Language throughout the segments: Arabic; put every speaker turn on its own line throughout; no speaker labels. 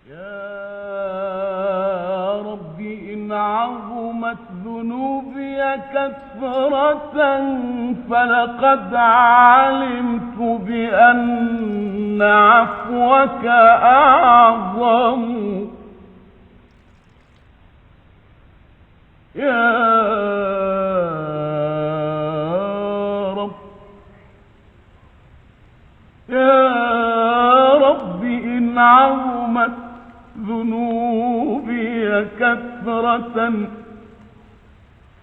يا رب إن عظمت ذنوبي كثرة فلقد علمت بأن عفوك أعظم. يا رب إن عظمت ذنوبي كثرة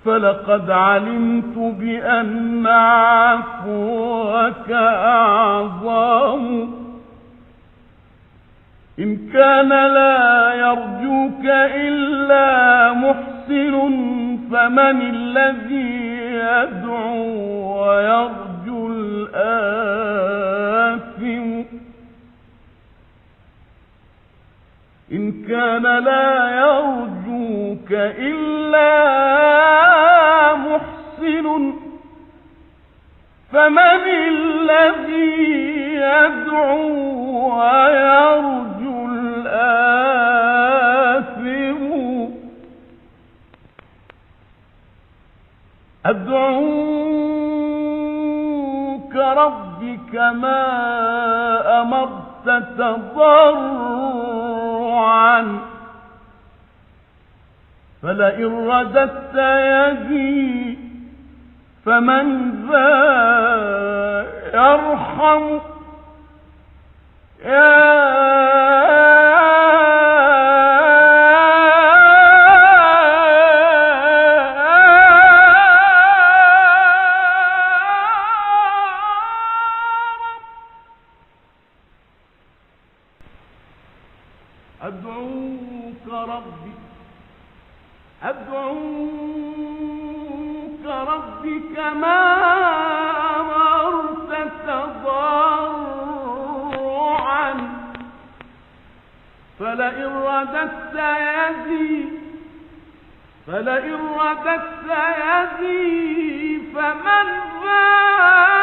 فلقد علمت بأن عفوك أعظم. إن كان لا يرجوك إلا محسن فمن الذي يدعو ويرجو الآثم. إن كان لا يرجوك إلا محسن فمن الذي يدعو ويرجو الآثم. أدعوك ربي كما أمرت تضرعا فلئن رددت يدي فمن ذا يرحم. أدعوك ربي كما أمرت تضرعا فلئن رددت يدي فمن ذا